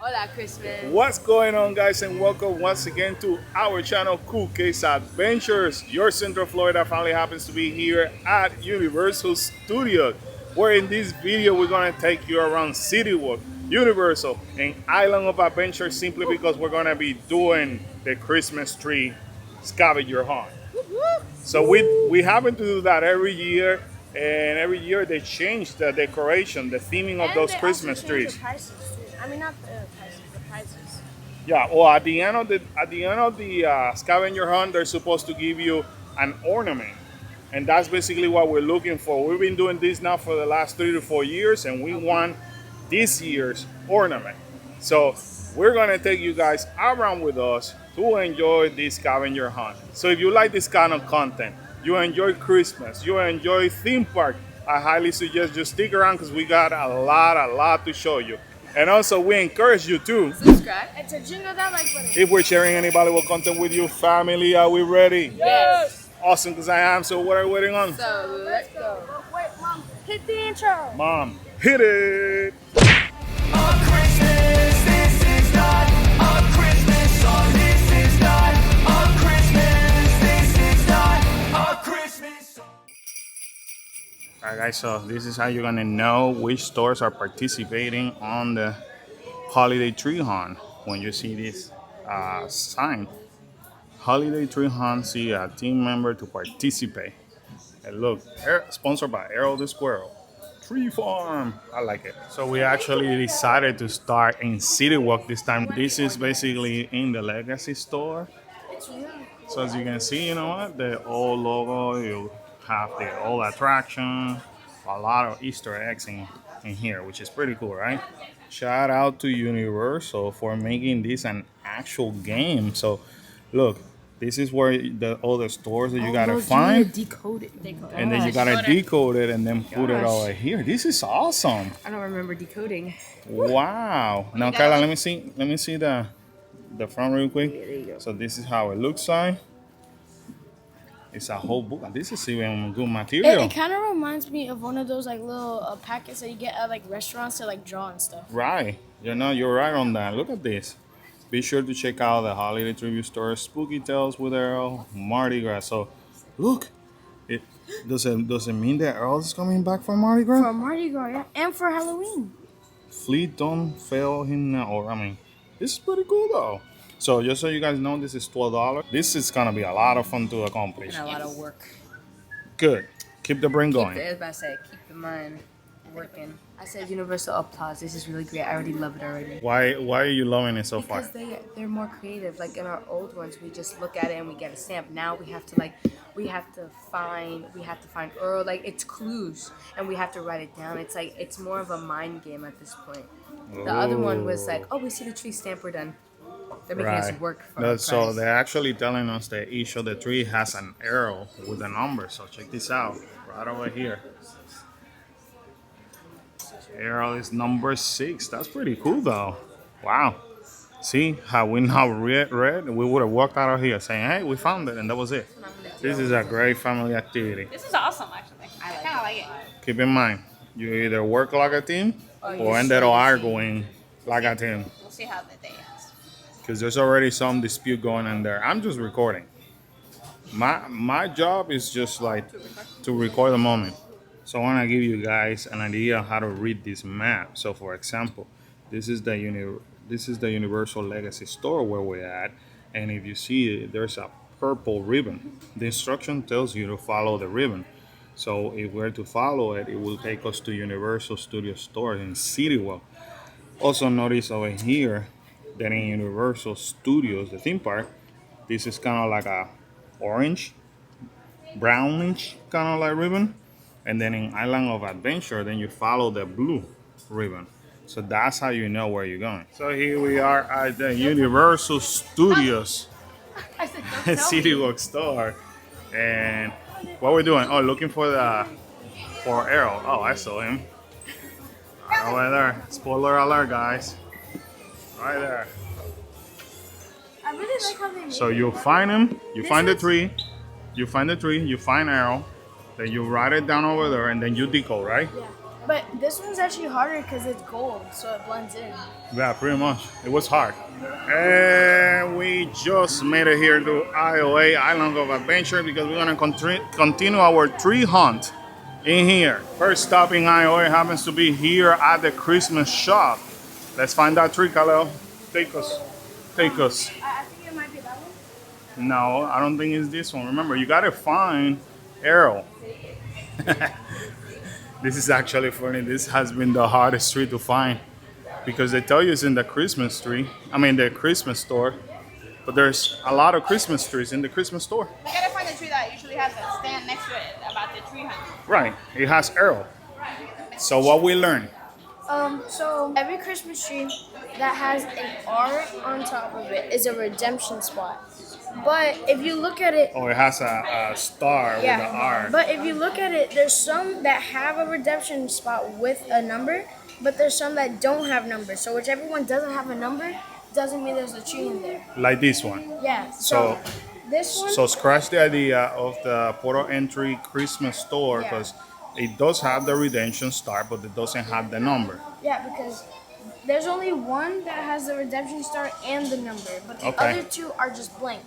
Hola, Christmas. What's going on, guys, and welcome once again to our channel, Cool Case Adventures. Your Central Florida family happens to be here at Universal Studios, where in this video we're going to take you around City Walk, Universal, and Island of Adventure, simply because we're going to be doing the Christmas tree scavenger hunt. So we happen to do that every year, and every year they change the decoration, the theming of those Christmas trees. The prices too. I mean, not the prices, the prizes. Yeah, well, at the end of the scavenger hunt, they're supposed to give you an ornament, and that's basically what we're looking for. We've been doing this now for the last 3 to 4 years, and we want this year's ornament. So we're gonna take you guys around with us to enjoy this scavenger hunt. So if you like this kind of content, you enjoy Christmas, you enjoy theme park, I highly suggest you stick around because we got a lot to show you. And also, we encourage you to Subscribe. And to jingle that like button. if we're sharing any valuable content with you, family. Are we ready? Yes. Awesome, because I am. So what are we waiting on? So let's go. Wait, Mom, hit the intro. Mom, hit it. Alright guys, so this is how you're gonna know which stores are participating on the holiday tree hunt. When you see this sign, holiday tree hunt, see a team member to participate. And look, sponsored by Arrow the Squirrel Tree Farm. I like it. So we actually decided to start in City Walk this time. This is basically in the Legacy store. It's really cool. So as you can see, you know what, the old logo, you have the old attraction, a lot of Easter eggs in here, which is pretty cool, right? Shout out to Universal for making this an actual game. So look, this is where all the stores that you gotta find, Decode it. and then you gotta decode it and then put it over here. This is awesome. I don't remember decoding. Wow. Now Kyla, let me see the front real quick. Yeah, there you go. So this is how it looks like. It's a whole book. This is even good material. It kind of reminds me of one of those like little packets that you get at like restaurants to like draw and stuff. Right. You know, you're right on that. Look at this. Be sure to check out the holiday tribute store, Spooky Tales with Earl, Mardi Gras. So, look. It does it mean that Earl is coming back from Mardi Gras? For Mardi Gras, yeah, and for Halloween. Fleet don't fail him now. Or I mean, this is pretty cool though. So just so you guys know, this is $12. This is gonna be a lot of fun to accomplish. And a lot of work. Good. Keep the brain going. I was about to say, keep the mind working. I said universal applause. This is really great. I already love it already. Why are you loving it so far? Because they're more creative. Like in our old ones, we just look at it and we get a stamp. Now we have to find Earl. Like it's clues, and we have to write it down. It's like it's more of a mind game at this point. The other one was like, oh, we see the tree stamp, we're done. They're making us work for our So prize. they're actually telling us that each of the tree has an arrow with a number. So check this out, right over here. Arrow is number 6. That's pretty cool though. Wow. See how we now read, we would have walked out of here saying, hey, we found it, and that was it. This is a great family activity. This is awesome, actually. I kind of like it. Keep in mind, you either work like a team or you end up arguing like a team. We'll see how the day is. Because there's already some dispute going on there. I'm just recording. My job is just like to record the moment. So I want to give you guys an idea of how to read this map. So for example, this is the Universal Legacy store where we're at, and if you see there's a purple ribbon. The instruction tells you to follow the ribbon. So if we're to follow it, it will take us to Universal Studio Store in City Walk. Also notice over here that in Universal Studios, the theme park, this is kind of like a orange, brownish kind of like ribbon. And then in Island of Adventure, then you follow the blue ribbon. So that's how you know where you're going. So here we are at the Universal Studios City Walk store. And what we're doing, oh, looking for Arrow. Oh, I saw him. Right there. Spoiler alert, guys. Right there. I really like how they made So it. you find him, you find the tree, you find Arrow, then you write it down over there, and then you decode, right? Yeah. But this one's actually harder because it's gold, so it blends in. Yeah, pretty much. It was hard. And we just made it here to IOA, Island of Adventure, because we're gonna continue our tree hunt in here. First stop in IOA happens to be here at the Christmas shop. Let's find that tree, Kaleo. Take us. Take us. I think it might be that one. No, I don't think it's this one. Remember, you gotta find Arrow. This is actually funny. This has been the hardest tree to find because they tell you it's in the Christmas tree. I mean, the Christmas store. But there's a lot of Christmas trees in the Christmas store. We gotta find the tree that usually has a stand next to it about the tree hunt. Right. It has Arrow. So what we learn? So every Christmas tree that has an R on top of it is a redemption spot. But if you look at it, Oh, it has a star with an R. But if you look at it, there's some that have a redemption spot with a number, but there's some that don't have numbers. So whichever one doesn't have a number doesn't mean there's a tree in there. Like this one. Yeah. So- this one. So scratch the idea of the Portal Entry Christmas store Yeah. because it does have the redemption star, but it doesn't have the number. Yeah, because there's only one that has the redemption star and the number, but the Okay. other two are just blank.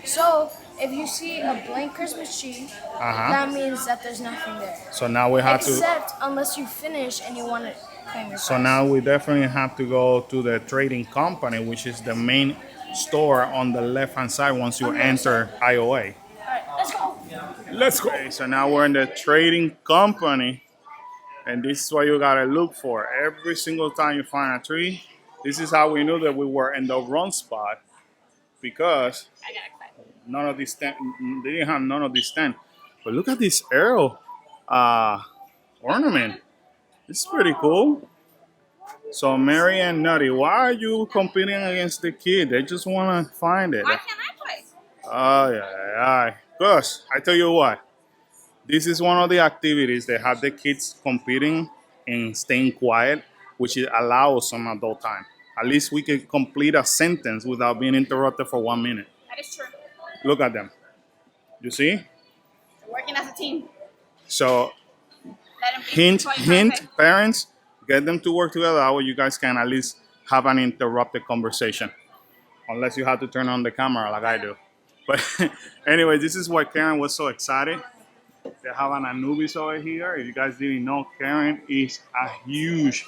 So if you see a blank Christmas tree, Uh-huh. that means that there's nothing there. So now we have to. Except unless you finish and you want to claim your So prize. now we definitely have to go to the trading company, which is the main store on the left-hand side once you enter IOA. Alright, let's go. Let's go. Okay, so now we're in the trading company, and this is what you gotta look for every single time you find a tree. This is how we knew that we were in the wrong spot because I got excited. none of these they didn't have none of these 10. But look at this arrow ornament. It's pretty cool. So Mary and Nutty, why are you competing against the kid? They just want to find it. Why can't I play? Oh yeah. Because I tell you what, this is one of the activities that have the kids competing and staying quiet, which it allows some adult time. At least we can complete a sentence without being interrupted for 1 minute. That is true. Look at them. You see? We're working as a team. So Let them be hint, toy hint, perfect. parents, get them to work together. That way you guys can at least have an interrupted conversation. Unless you have to turn on the camera like I do. But anyway, this is why Karen was so excited. They have an Anubis over here. If you guys didn't know, Karen is a huge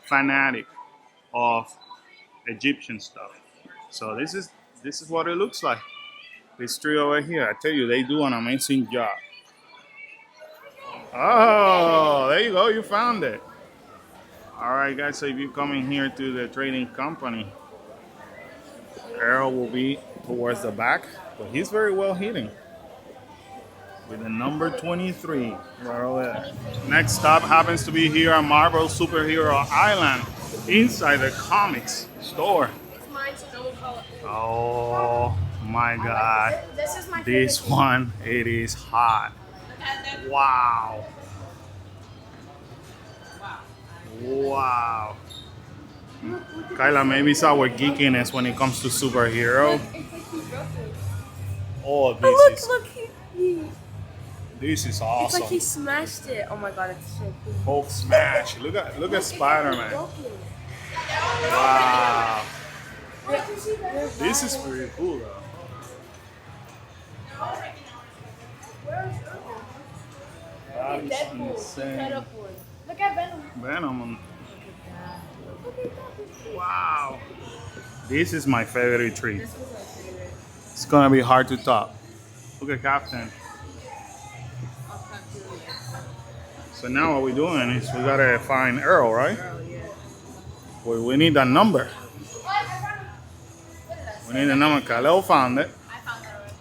fanatic of Egyptian stuff. So this is what it looks like. This tree over here, I tell you, they do an amazing job. Oh, there you go, you found it. All right, guys, so if you come in here to the trading company, arrow will be towards the back, but he's very well hitting. With the number 23 right over there. Next stop happens to be here at Marvel Superhero Island, inside the comics store. Oh my God. This is my This favorite. one, it is hot. Wow. Wow. Kyla, maybe it's our geekiness when it comes to superhero. Oh, this is It's awesome. like he smashed it. Oh my god, it's so cool. Hulk smash. Look at Spider-Man. Wow. This is pretty cool though. That is insane. Look at Venom. Venom. Wow. This is my favorite tree. This was my favorite. It's gonna be hard to top. Look at Captain. So now what we're doing is we gotta find Earl, right? Well, we need that number. We need the number. Kaleo found it. I found that already.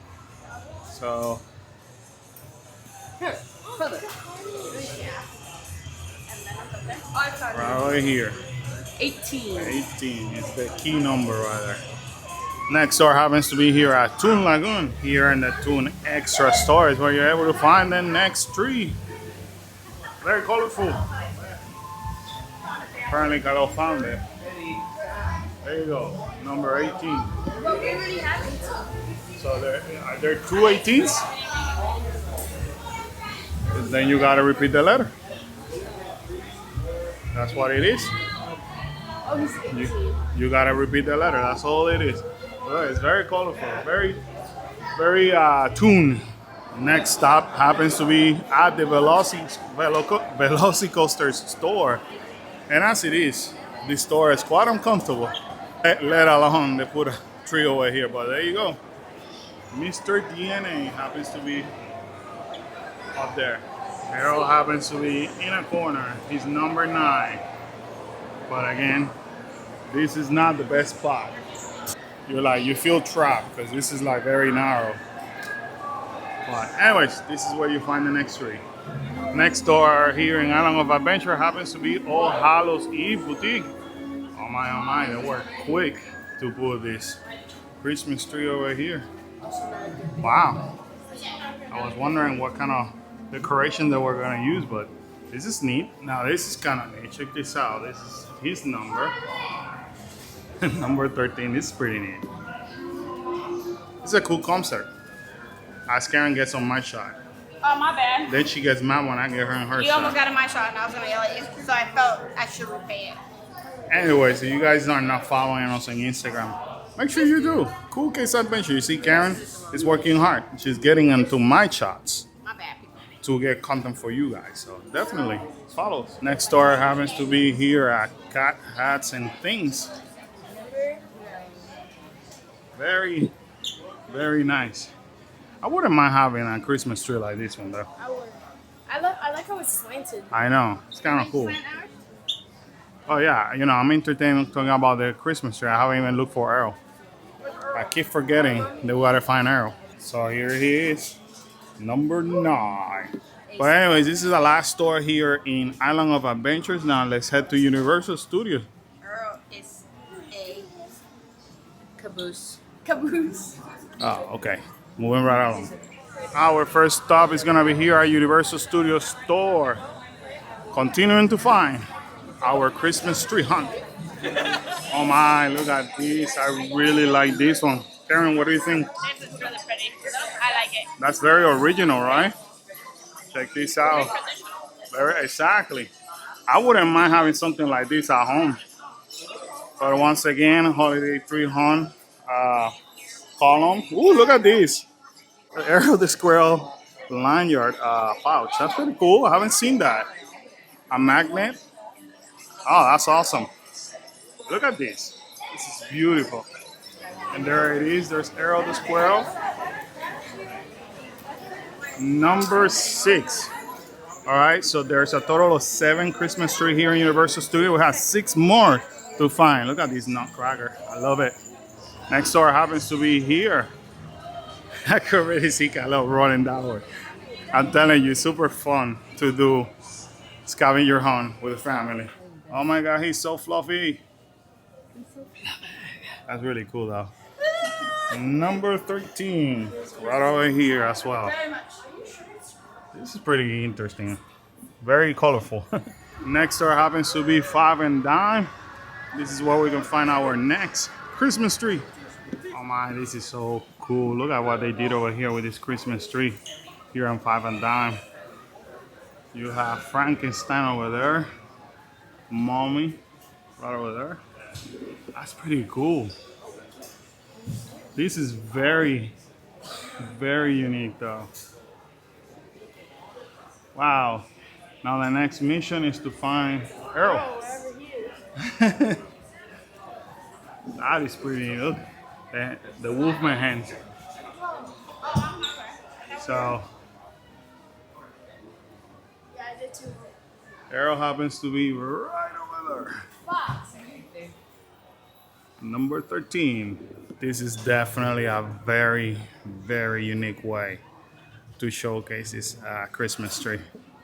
So Here, brother. I found right over here. it. 18. 18 is the key number right there. Next store happens to be here at Toon Lagoon. Here in the Toon Extra store is where you're able to find the next tree. Very colorful. Apparently Kaleo found it. There you go, number 18. But we already have it. So are there two 18s? Then you gotta repeat the letter. That's what it is. Oh, he's 18. You gotta repeat the letter. That's all it is. Well, it's very colorful, very tuned. Next stop happens to be at the Velocicoaster store, and as it is, this store is quite uncomfortable. Let alone they put a tree over here, but there you go. Mr. DNA happens to be up there. Harold happens to be in a corner. He's number 9. But again, this is not the best spot. You feel trapped because this is like very narrow. But anyways, this is where you find the next tree. Next door here in Island of Adventure happens to be All Hallows Eve Boutique. Oh my, they were quick to put this Christmas tree over here. Wow. I was wondering what kind of decoration they were gonna use, but this is neat. Now this is kind of neat. Check this out. This is his number. Number 13. This is pretty neat. It's a cool concert. As Karen gets on my shot. Oh, my bad. Then she gets mad when I get her in her You shot. almost got in my shot and I was going to yell at you. So I felt I should repay it. Anyway, so you guys are not following us on Instagram, make sure you do. Cool Case Adventure. You see Karen is working hard. She's getting into my shots My bad. to get content for you guys. So definitely follow us. Next store happens to be here at Cat Hats and Things. Very, very nice. I wouldn't mind having a Christmas tree like this one though. I would. I like how it's slanted. I know, it's kind of cool. Oh yeah, you know, I'm entertained talking about the Christmas tree. I haven't even looked for Arrow. I keep forgetting that we gotta find Arrow. So here he is, number 9. But anyways, this is the last store here in Island of Adventures. Now let's head to Universal Studios. Earl is a Caboose. caboose. Oh, okay. Moving right along. Our first stop is gonna be here at Universal Studios store. Continuing to find our Christmas tree hunt. Oh my, look at this. I really like this one. Karen, what do you think? This is really pretty. I like it. That's very original, right? Check this out. Traditional. Very exactly. I wouldn't mind having something like this at home. But once again, holiday tree hunt column. Ooh, look at this. Arrow the Squirrel lanyard pouch. That's pretty cool. I haven't seen that. A magnet. Oh, that's awesome. Look at this. This is beautiful. And there it is. There's Arrow the Squirrel. Number 6. All right, so there's a total of 7 Christmas tree here in Universal Studios. We have 6 more to find. Look at this nutcracker. I love it. Next door happens to be here. I could already see Carlo running that way. I'm telling you, super fun to do scavenger hunt with the family. Oh my God, he's so fluffy. That's really cool though. Number 13, right over here as well. Very much. This is pretty interesting. Very colorful. Next door happens to be 5 and Dime. This is where we can find our next Christmas tree. Oh my, this is so cool. Look at what they did over here with this Christmas tree here on 5 and Dime. You have Frankenstein over there. Mommy right over there. That's pretty cool. This is very, very unique though. Wow. Now the next mission is to find Arrow. Wherever he is. That is pretty neat. Look, the Wolfman hands. So Yeah, I did too. Arrow happens to be right over there. Number 13. This is definitely a very, very unique way to showcase this Christmas tree.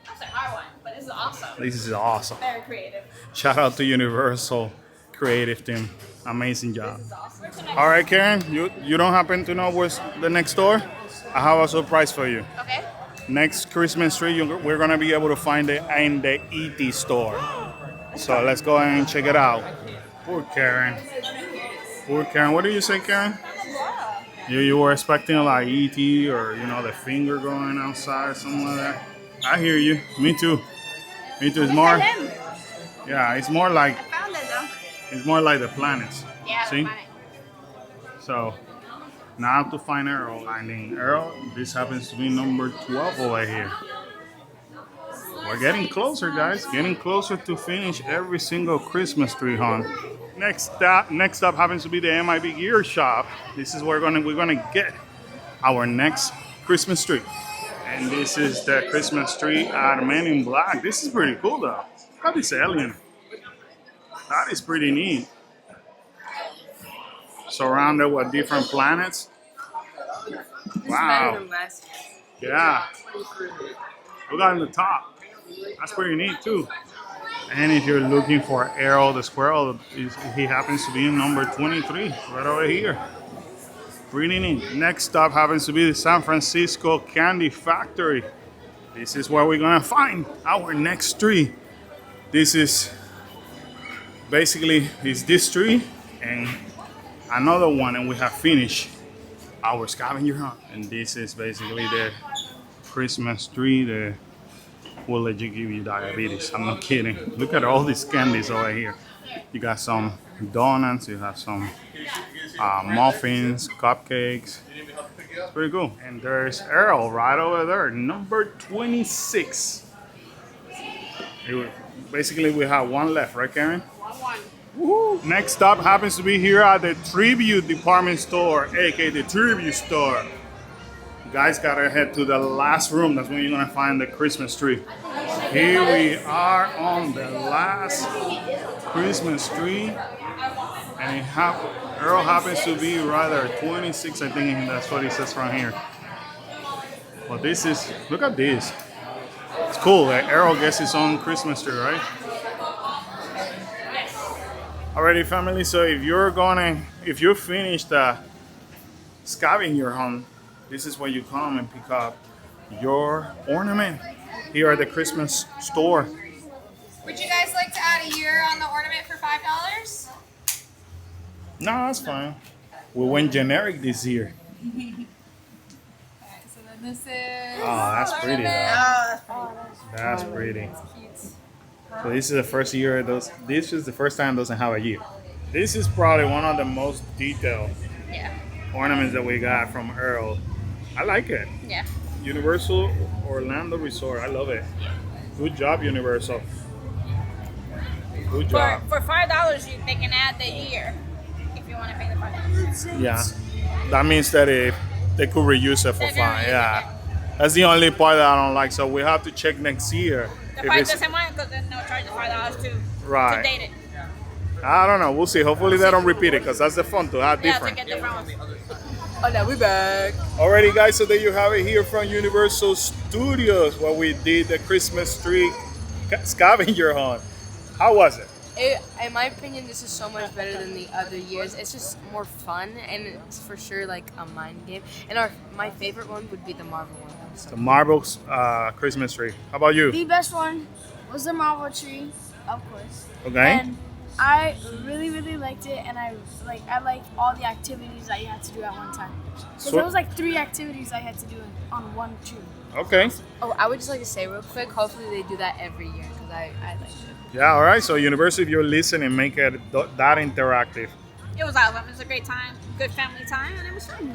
That's a hard one, but this is awesome. This is awesome. Very creative. Shout out to Universal Creative Team. Amazing job. Awesome. All right, Karen, you don't happen to know where's the next store? I have a surprise for you. Okay. Next Christmas tree, we're gonna be able to find it in the ET store. So let's go ahead and check it out. Poor Karen. Poor Karen. What did you say, Karen? You were expecting like ET or the finger going outside or something like that. I hear you. Me too. Me too. It's more. Yeah, it's more like I found it though. it's more like the planets. Yeah, See? the planet. So now to find Earl. I mean Earl, this happens to be number 12 over here. We're getting closer, guys. Getting closer to finish every single Christmas tree hunt. Next up happens to be the MIB Gear Shop. This is where we're gonna get our next Christmas tree. And this is the Christmas tree at Men in Black. This is pretty cool though. Look at this alien. That is pretty neat. Surrounded with different planets. Wow. Yeah. Look at the top. That's pretty neat too. And if you're looking for Errol the squirrel, he happens to be in number 23, right over here. Pretty neat. Next stop happens to be the San Francisco Candy Factory. This is where we're gonna find our next tree. This is basically this tree and another one, and we have finished our scavenger hunt. And this is basically the Christmas tree that will let you give you diabetes. I'm not kidding. Look at all these candies over here. You got some donuts, you have some muffins, cupcakes. It's pretty cool. And there's Earl right over there, number 26. Basically, we have one left, right, Karen? One. Woo. Next stop happens to be here at the Tribute Department Store, aka the Tribute Store. You guys gotta head to the last room. That's when you're gonna find the Christmas tree. Here we are on the last Christmas tree, and Earl happens to be rather 26, I think that's what it says right here. Well, this is, look at this. It's cool that Earl gets his own Christmas tree, right? Alrighty, family, so if you finish the scavenger hunt, this is where you come and pick up your ornament here at the Christmas store. Would you guys like to add a year on the ornament for $5? No, that's fine. We went generic this year. Alright, so then this is. Oh, that's pretty though. Oh, that's pretty. That's pretty. Cute. So this is the first year this is the first time it doesn't have a year. This is probably one of the most detailed Yeah. ornaments that we got from Earl. I like it. Yeah. Universal Orlando Resort. I love it. Good job, Universal. Good job. For $5, they can add the year if you want to pay the $5. Yeah. That means that they could reuse it for They're fun. gonna reuse it, Yeah. That's the only part that I don't like. So we have to check next year. The if price it's- doesn't mind because then they'll charge you $5 to Right. date it. I don't know. We'll see. Hopefully they don't repeat it because that's the fun to have Yeah, different. to get different ones. Oh, now we back. Alrighty, guys, so there you have it here from Universal Studios where we did the Christmas tree scavenger hunt. How was it? In my opinion, this is so much better than the other years. It's just more fun, and it's for sure like a mind game. And my favorite one would be the Marvel one. So. The Marvel's Christmas tree. How about you? The best one was the Marvel tree, of course. Okay. And I really, really liked it, and I liked all the activities that you had to do at one time. So there was like 3 activities I had to do on one tree. Okay. Oh, I would just like to say real quick, hopefully they do that every year because I liked it. Yeah, all right. So Universal, if you're listening, make it that interactive. It was awesome. It was a great time, good family time, and it was fun.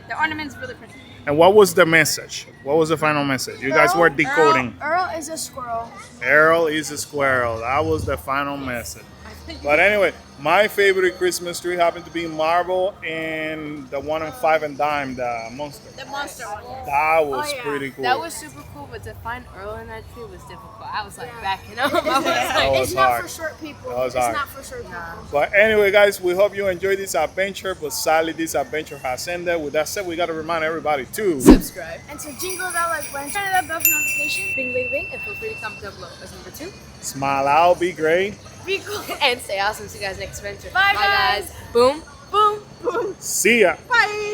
The ornaments really pretty. And what was the message? What was the final message? You guys were decoding. Earl is a squirrel. Errol is a squirrel. That was the final message. But anyway, my favorite Christmas tree happened to be Marvel and the one on 5 and Dime, the monster. The monster one. That was Oh, yeah. pretty cool. That was super cool, but to find Earl in that tree was difficult. I was like backing up. I was That like, was It's not hard. for short people. That was It's hard. not for short people. But anyway, guys, we hope you enjoyed this adventure. But sadly, this adventure has ended. With that said, we got to remind everybody to subscribe. And so jingle that like button, turn that bell for notifications. Bing, bing, bing, and feel free to comment down below. That's number 2. smile out, be great. Be cool. And stay awesome. See you guys next adventure. Bye, guys. Boom. Boom. Boom. See ya. Bye.